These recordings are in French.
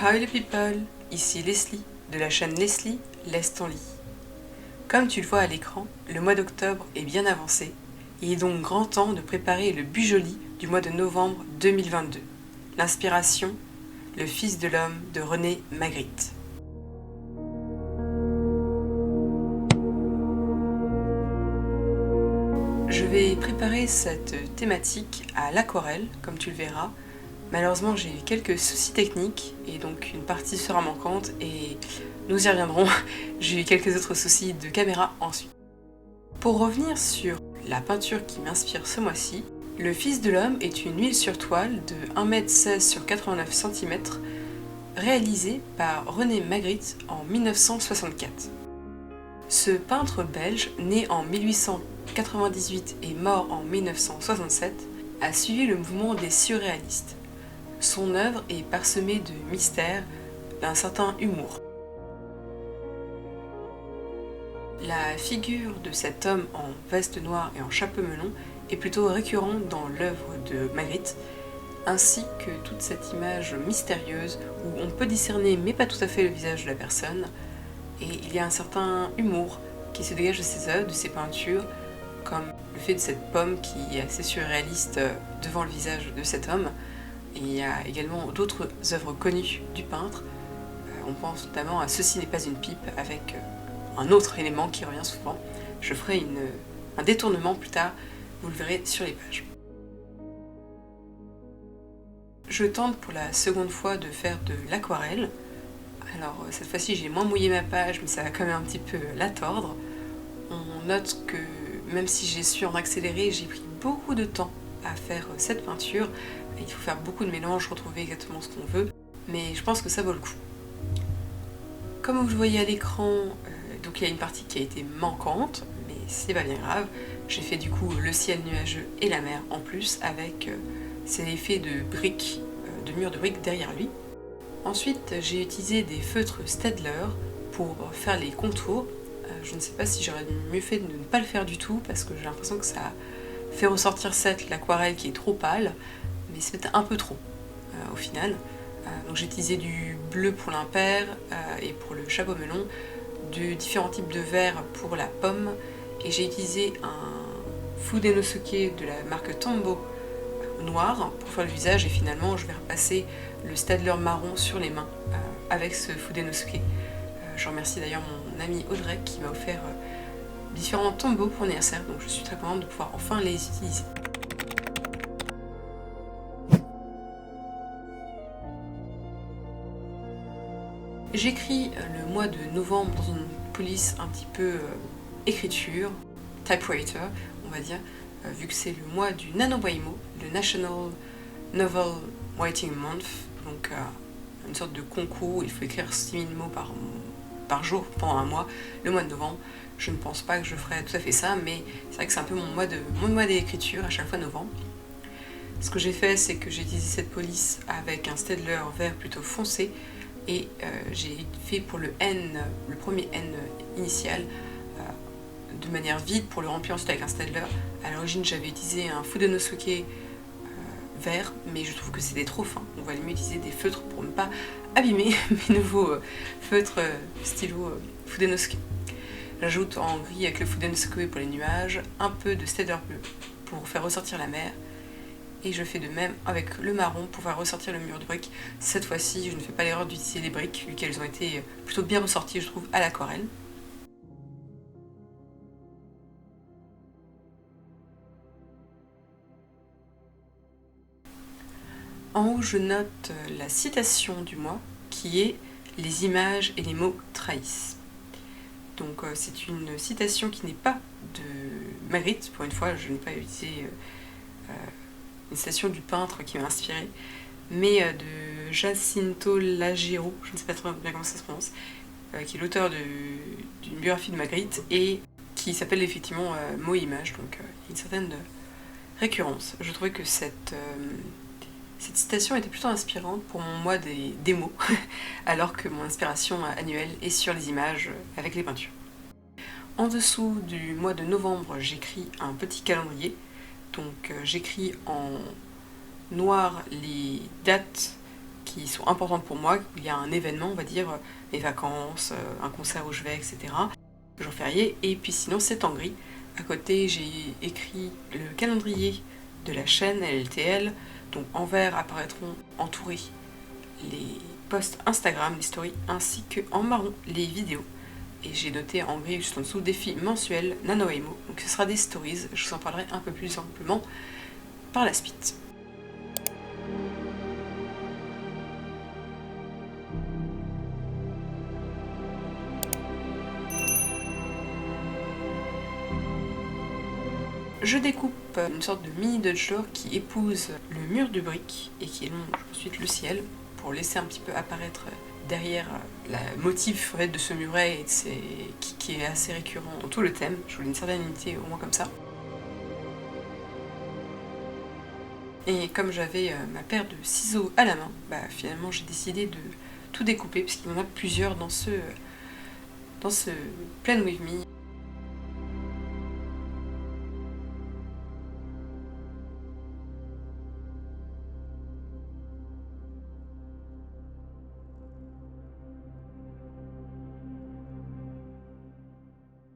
Hi les people, ici Leslie de la chaîne Leslie Laisse ton lit. Comme tu le vois à l'écran, le mois d'octobre est bien avancé. Il est donc grand temps de préparer le Bujoli du mois de novembre 2022. L'inspiration, le Fils de l'homme de René Magritte. Je vais préparer cette thématique à l'aquarelle, comme tu le verras. Malheureusement, j'ai eu quelques soucis techniques et donc une partie sera manquante et nous y reviendrons. J'ai eu quelques autres soucis de caméra ensuite. Pour revenir sur la peinture qui m'inspire ce mois-ci, le Fils de l'homme est une huile sur toile de 1m16 sur 89 cm réalisée par René Magritte en 1964. Ce peintre belge, né en 1898 et mort en 1967, a suivi le mouvement des surréalistes. Son œuvre est parsemée de mystères, d'un certain humour. La figure de cet homme en veste noire et en chapeau melon est plutôt récurrente dans l'œuvre de Magritte, ainsi que toute cette image mystérieuse où on peut discerner mais pas tout à fait le visage de la personne, et il y a un certain humour qui se dégage de ses œuvres, de ses peintures, comme le fait de cette pomme qui est assez surréaliste devant le visage de cet homme. Et il y a également d'autres œuvres connues du peintre. On pense notamment à Ceci n'est pas une pipe avec un autre élément qui revient souvent. Je ferai un détournement plus tard, vous le verrez sur les pages. Je tente pour la seconde fois de faire de l'aquarelle. Alors cette fois-ci j'ai moins mouillé ma page, mais ça va quand même un petit peu la tordre. On note que même si j'ai su en accélérer, j'ai pris beaucoup de temps à faire cette peinture. Il faut faire beaucoup de mélanges, retrouver exactement ce qu'on veut, mais je pense que ça vaut le coup. Comme vous le voyez à l'écran, donc il y a une partie qui a été manquante, mais c'est pas bien grave. J'ai fait du coup le ciel nuageux et la mer en plus avec ces effets de briques, de murs de briques derrière lui. Ensuite, j'ai utilisé des feutres Staedtler pour faire les contours. Je ne sais pas si j'aurais mieux fait de ne pas le faire du tout parce que j'ai l'impression que ça fait ressortir cette l'aquarelle qui est trop pâle, mais c'est peut-être un peu trop au final. Donc j'ai utilisé du bleu pour l'impair et pour le chapeau melon, de différents types de vert pour la pomme, et j'ai utilisé un Fudenosuke de la marque Tombow noir pour faire le visage, et finalement je vais repasser le Staedtler marron sur les mains avec ce Fudenosuke. Je remercie d'ailleurs mon ami Audrey qui m'a offert différents tombeaux pour anniversaire, donc je suis très contente de pouvoir enfin les utiliser. J'écris le mois de novembre dans une police un petit peu écriture, typewriter on va dire, vu que c'est le mois du NaNoWriMo, le National Novel Writing Month, donc une sorte de concours où il faut écrire 6000 mots par jour pendant un mois, le mois de novembre. Je ne pense pas que je ferai tout à fait ça, mais c'est vrai que c'est un peu mon mois d'écriture à chaque fois novembre. Ce que j'ai fait, c'est que j'ai utilisé cette police avec un Staedtler vert plutôt foncé, et j'ai fait pour le N, le premier N initial, de manière vide pour le remplir ensuite avec un Staedtler. À l'origine j'avais utilisé un Fudenosuke vert, mais je trouve que c'était trop fin. On va mieux utiliser des feutres pour ne pas abîmer mes nouveaux feutres stylo Fudenosuke. J'ajoute en gris avec le Fudenosuke pour les nuages, un peu de Staedtler bleu pour faire ressortir la mer, et je fais de même avec le marron pour faire ressortir le mur de briques. Cette fois-ci je ne fais pas l'erreur d'utiliser les briques vu qu'elles ont été plutôt bien ressorties je trouve à l'aquarelle. En haut je note la citation du mois qui est « Les images et les mots trahissent ». Donc c'est une citation qui n'est pas de Magritte, pour une fois je n'ai pas utilisé une citation du peintre qui m'a inspiré, mais de Jacinto Lagiro, je ne sais pas trop bien comment ça se prononce, qui est l'auteur d'une biographie de Magritte et qui s'appelle effectivement Mots et images, donc il y a une certaine récurrence. Je trouvais que cette citation était plutôt inspirante pour mon mois des mots, alors que mon inspiration annuelle est sur les images avec les peintures. En dessous du mois de novembre, j'écris un petit calendrier. Donc j'écris en noir les dates qui sont importantes pour moi, où il y a un événement, on va dire, mes vacances, un concert où je vais, etc. Jour férié, et puis sinon c'est en gris. À côté j'ai écrit le calendrier de la chaîne LLTL, donc en vert apparaîtront entourés les posts Instagram, les stories, ainsi que en marron les vidéos. Et j'ai noté en gris juste en dessous défi mensuel NaNoWriMo, donc ce sera des stories, je vous en parlerai un peu plus amplement par la suite. Je découpe une sorte de mini Dodge qui épouse le mur de briques et qui longe ensuite le ciel pour laisser un petit peu apparaître derrière la motif de ce muret et qui est assez récurrent dans tout le thème. Je voulais une certaine unité au moins comme ça. Et comme j'avais ma paire de ciseaux à la main, finalement j'ai décidé de tout découper parce qu'il y en a plusieurs dans ce Plan With Me.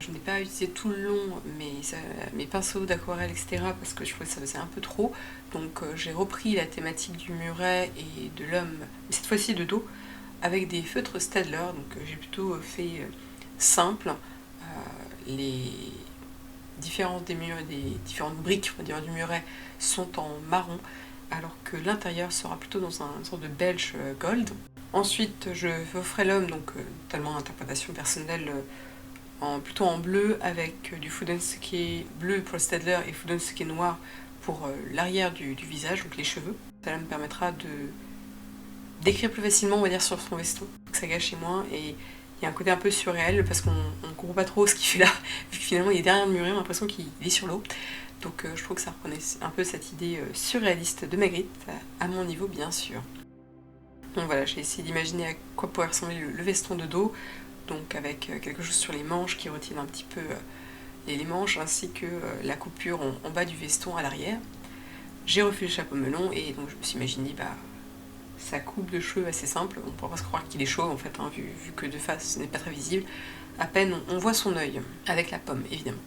Je n'ai pas utilisé tout le long mes pinceaux d'aquarelle, etc. parce que je trouvais que ça faisait un peu trop. Donc j'ai repris la thématique du muret et de l'homme, mais cette fois-ci de dos, avec des feutres Staedtler. Donc j'ai plutôt fait simple. Les différences des différentes briques, on va dire, du muret sont en marron, alors que l'intérieur sera plutôt dans une sorte de beige gold. Ensuite je ferai l'homme, donc totalement interprétation personnelle, plutôt en bleu avec du Fudensuke bleu pour le Staedtler et Fudensuke noir pour l'arrière du visage, donc les cheveux. Ça me permettra de d'écrire plus facilement, on va dire, sur son veston, que ça gâche moins, et il y a un côté un peu surréel parce qu'on ne comprend pas trop ce qu'il fait là, vu que finalement il est derrière le muret, on a l'impression qu'il est sur l'eau. Donc je trouve que ça reprenait un peu cette idée surréaliste de Magritte, à mon niveau bien sûr. Donc voilà, j'ai essayé d'imaginer à quoi pourrait ressembler le veston de dos, donc avec quelque chose sur les manches qui retienne un petit peu les manches, ainsi que la coupure en bas du veston à l'arrière. J'ai refait le chapeau melon et donc je me suis imaginé sa coupe de cheveux assez simple. On pourrait pas se croire qu'il est chauve en fait, hein, vu que de face ce n'est pas très visible. À peine on voit son œil, avec la pomme évidemment.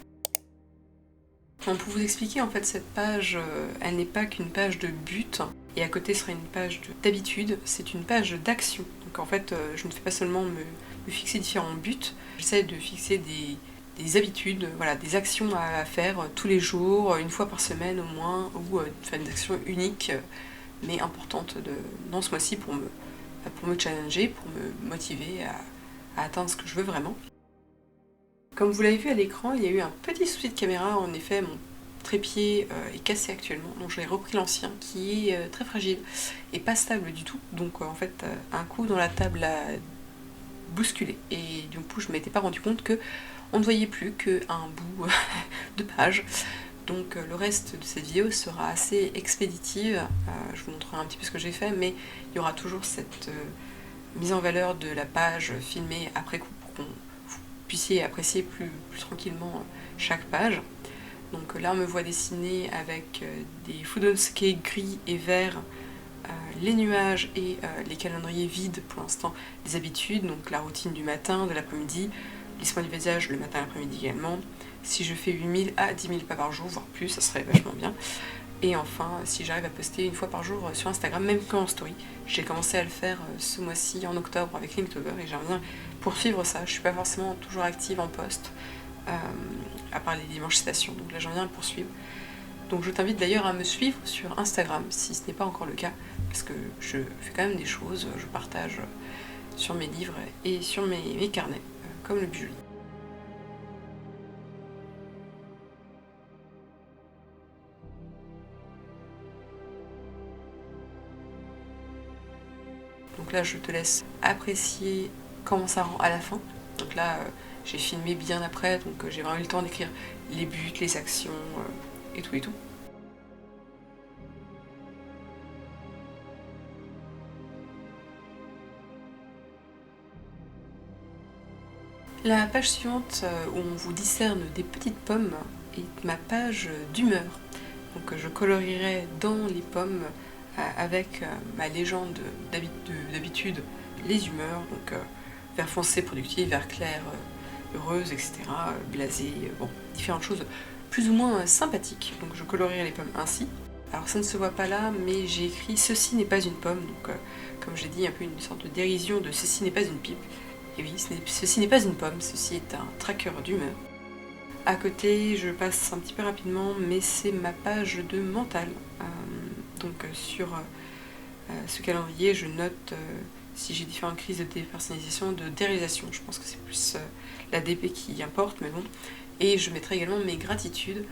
Donc pour vous expliquer, en fait, cette page, elle n'est pas qu'une page de but, et à côté sera une page d'habitude, c'est une page d'action. Donc en fait, je ne fais pas seulement me fixer différents buts, j'essaie de fixer des habitudes, voilà, des actions à faire tous les jours, une fois par semaine au moins, ou faire des actions uniques, mais importantes dans ce mois-ci pour me challenger, pour me motiver à atteindre ce que je veux vraiment. Comme vous l'avez vu à l'écran, il y a eu un petit souci de caméra. En effet, mon trépied est cassé actuellement, donc j'ai repris l'ancien qui est très fragile et pas stable du tout. Donc en fait, un coup dans la table a bousculé et du coup je ne m'étais pas rendu compte que on ne voyait plus qu'un bout de page. Donc le reste de cette vidéo sera assez expéditive. Je vous montrerai un petit peu ce que j'ai fait, mais il y aura toujours cette mise en valeur de la page filmée après coup pour qu'on puissiez apprécier plus tranquillement chaque page. Donc là on me voit dessiner avec des Fudensuke gris et vert, les nuages et les calendriers vides pour l'instant des habitudes, donc la routine du matin, de l'après-midi, lissement du visage le matin et l'après-midi également. Si je fais 8000 à 10 000 pas par jour, voire plus, ça serait vachement bien. Et enfin, si j'arrive à poster une fois par jour sur Instagram, même qu'en story, j'ai commencé à le faire ce mois-ci en octobre avec Linktober et j'aimerais bien poursuivre ça. Je suis pas forcément toujours active en post, à part les dimanches citations, donc là j'aimerais bien le poursuivre. Donc je t'invite d'ailleurs à me suivre sur Instagram si ce n'est pas encore le cas, parce que je fais quand même des choses, je partage sur mes livres et sur mes carnets, comme le bijou. Donc là je te laisse apprécier comment ça rend à la fin. Donc là j'ai filmé bien après, donc j'ai vraiment eu le temps d'écrire les buts, les actions et tout et tout. La page suivante où on vous discerne des petites pommes est ma page d'humeur. Donc je colorierai dans les pommes avec ma légende d'habitude, les humeurs, donc vert foncé productif, vert clair heureuse, etc., blasée, bon, différentes choses plus ou moins sympathiques. Donc je colorierai les pommes ainsi. Alors ça ne se voit pas là, mais j'ai écrit ceci n'est pas une pomme, donc comme j'ai dit, un peu une sorte de dérision de ceci n'est pas une pipe. Et oui, ceci n'est pas une pomme, ceci est un tracker d'humeur. À côté, je passe un petit peu rapidement, mais c'est ma page de mental. Donc sur ce calendrier, je note si j'ai différentes crises de dépersonnalisation, de déréalisation. Je pense que c'est plus la DP qui importe, mais bon. Et je mettrai également mes gratitudes.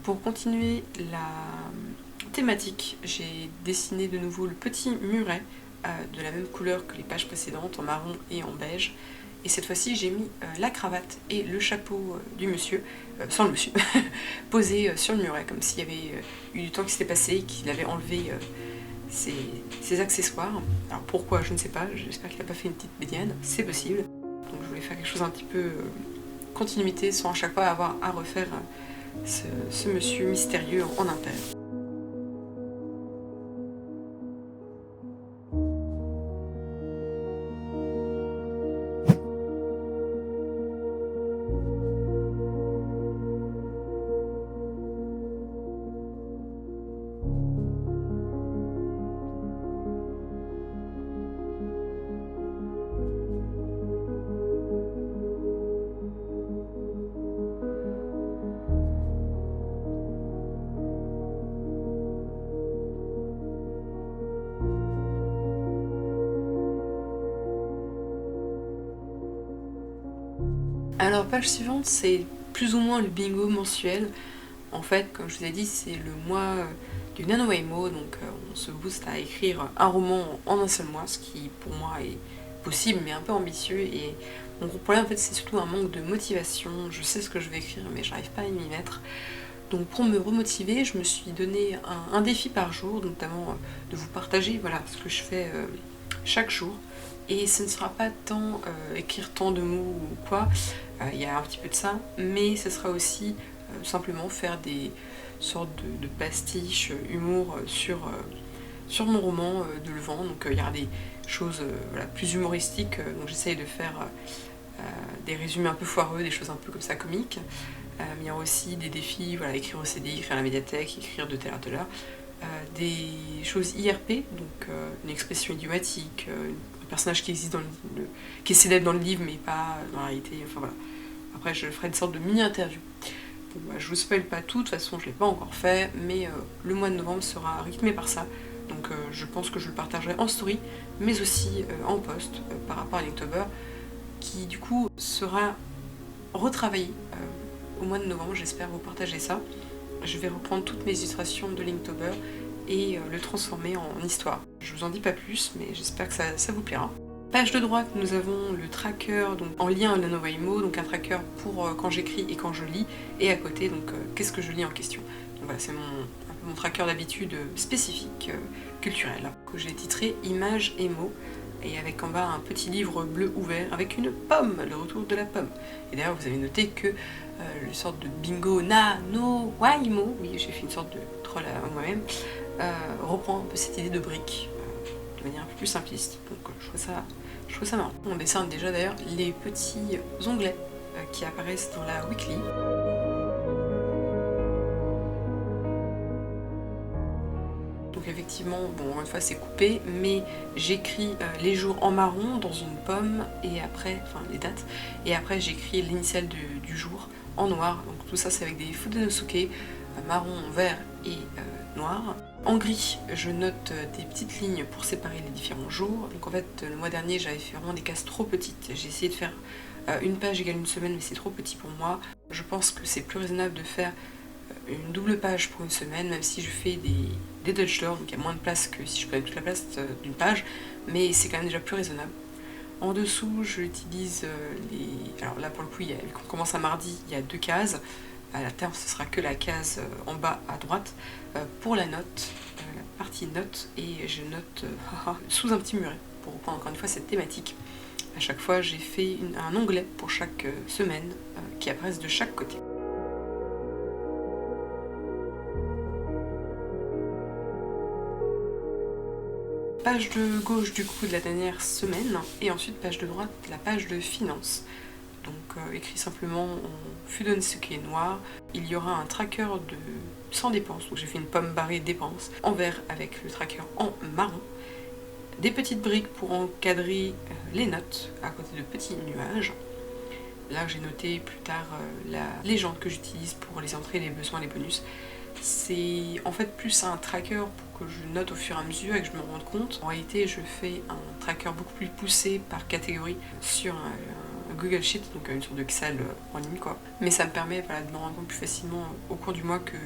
Pour continuer la thématique, j'ai dessiné de nouveau le petit muret de la même couleur que les pages précédentes, en marron et en beige. Et cette fois-ci, j'ai mis la cravate et le chapeau du monsieur, sans le monsieur, posé sur le muret, comme s'il y avait eu du temps qui s'était passé et qu'il avait enlevé ses accessoires. Alors pourquoi, je ne sais pas, j'espère qu'il n'a pas fait une petite médiane, c'est possible. Donc je voulais faire quelque chose un petit peu continuité, sans à chaque fois avoir à refaire ce monsieur mystérieux en impair. Alors page suivante, c'est plus ou moins le bingo mensuel. En fait, comme je vous ai dit, c'est le mois du NaNoWriMo, donc on se booste à écrire un roman en un seul mois, ce qui pour moi est possible mais un peu ambitieux. Et mon gros problème en fait, c'est surtout un manque de motivation. Je sais ce que je vais écrire mais j'arrive pas à m'y mettre. Donc pour me remotiver, je me suis donné un défi par jour, notamment de vous partager voilà, ce que je fais chaque jour. Et ce ne sera pas tant écrire tant de mots ou quoi, il y a un petit peu de ça, mais ce sera aussi simplement faire des sortes de pastiches humour sur mon roman de Le Vent. Donc il y aura des choses voilà, plus humoristiques, donc j'essaye de faire des résumés un peu foireux, des choses un peu comme ça comiques. Il y aura aussi des défis, voilà, écrire au CD, écrire à la médiathèque, écrire de telle à telle heure. Des choses IRP, donc une expression idiomatique, un personnage qui existe qui essaie d'être dans le livre mais pas dans la réalité, enfin voilà. Après je ferai une sorte de mini-interview. Bon, bah, je vous spoil pas tout, de toute façon je l'ai pas encore fait, mais le mois de novembre sera rythmé par ça. Donc je pense que je le partagerai en story, mais aussi en post par rapport à Linktober, qui du coup sera retravaillé au mois de novembre, j'espère vous partager ça. Je vais reprendre toutes mes illustrations de Linktober et le transformer en histoire. Je vous en dis pas plus, mais j'espère que ça vous plaira. Page de droite, nous avons le tracker donc, en lien à la NaNoWriMo, donc un tracker pour quand j'écris et quand je lis, et à côté, donc qu'est-ce que je lis en question. Donc voilà, c'est mon tracker d'habitude spécifique, culturel, que j'ai titré Images et mots, et avec en bas un petit livre bleu ouvert avec une pomme, le retour de la pomme. Et d'ailleurs, vous avez noté que le sorte de bingo NaNoWriMo, oui, j'ai fait une sorte de troll à moi-même, reprend un peu cette idée de brique de manière un peu plus simpliste. Donc je trouve ça marrant. On dessine déjà d'ailleurs les petits onglets qui apparaissent dans la weekly. Donc effectivement, bon, encore une fois c'est coupé, mais j'écris les jours en marron dans une pomme, et après, enfin les dates, et après j'écris l'initiale du jour en noir. Donc tout ça c'est avec des Fudenosuke, marron, vert et noir. En gris, je note des petites lignes pour séparer les différents jours. Donc en fait, le mois dernier, j'avais fait vraiment des cases trop petites. J'ai essayé de faire une page égale une semaine, mais c'est trop petit pour moi. Je pense que c'est plus raisonnable de faire une double page pour une semaine, même si je fais des Dutch Door, donc il y a moins de place que si je prenais toute la place d'une page, mais c'est quand même déjà plus raisonnable. En dessous, j'utilise alors là pour le coup, vu qu'on commence à mardi, il y a deux cases. À la terme, ce sera que la case en bas à droite pour la note, la partie note, et je note sous un petit muret pour reprendre encore une fois cette thématique. À chaque fois, j'ai fait un onglet pour chaque semaine qui apparaissent de chaque côté. Page de gauche du coup de la dernière semaine et ensuite page de droite la page de finances. Donc écrit simplement en fudon ce qui est noir, il y aura un tracker de sans dépenses, donc j'ai fait une pomme barrée dépenses en vert avec le tracker en marron, des petites briques pour encadrer les notes à côté de petits nuages. Là j'ai noté plus tard la légende que j'utilise pour les entrées, les besoins, les bonus. C'est en fait plus un tracker pour que je note au fur et à mesure et que je me rende compte. En réalité, je fais un tracker beaucoup plus poussé par catégorie sur un Google Sheet, donc une sorte de Excel en ligne quoi. Mais ça me permet voilà, de me rendre compte plus facilement au cours du mois que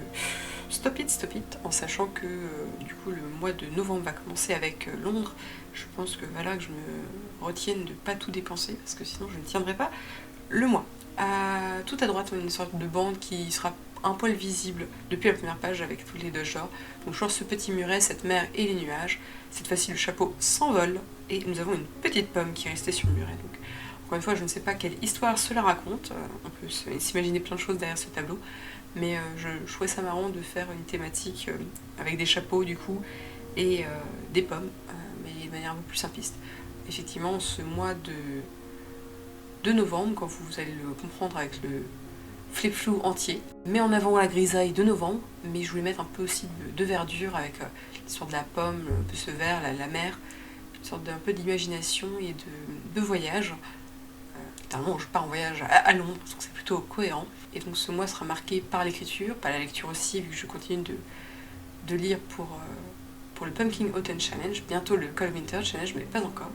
stop it, en sachant que du coup le mois de novembre va commencer avec Londres. Je pense que voilà que je me retienne de pas tout dépenser parce que sinon je ne tiendrai pas le mois. Tout à droite, on a une sorte de bande qui sera un poil visible depuis la première page avec tous les deux genres. Donc je vois ce petit muret, cette mer et les nuages. Cette fois-ci le chapeau s'envole et nous avons une petite pomme qui est restée sur le muret. Donc encore une fois je ne sais pas quelle histoire cela raconte, on peut s'imaginer plein de choses derrière ce tableau, mais je trouvais ça marrant de faire une thématique avec des chapeaux du coup et des pommes, mais de manière un peu plus simpliste. Effectivement ce mois de novembre, quand vous allez le comprendre avec le flip-flou entier, met en avant la grisaille de novembre, mais je voulais mettre un peu aussi de verdure avec l'histoire de la pomme, un peu ce vert, la mer, une sorte d'un peu d'imagination et de voyage. Littéralement, je pars en voyage à Londres, donc c'est plutôt cohérent. Et donc ce mois sera marqué par l'écriture, par la lecture aussi, vu que je continue de lire pour le Pumpkin Autumn Challenge, bientôt le Cold Winter Challenge, mais pas encore.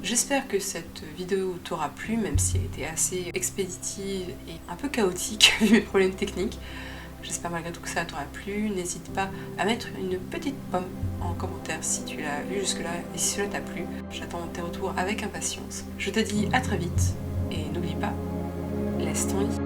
J'espère que cette vidéo t'aura plu, même si elle était assez expéditive et un peu chaotique vu mes problèmes techniques. J'espère malgré tout que ça t'aura plu. N'hésite pas à mettre une petite pomme en commentaire si tu l'as vu jusque là et si cela t'a plu. J'attends tes retours avec impatience. Je te dis à très vite et n'oublie pas, laisse ton lit.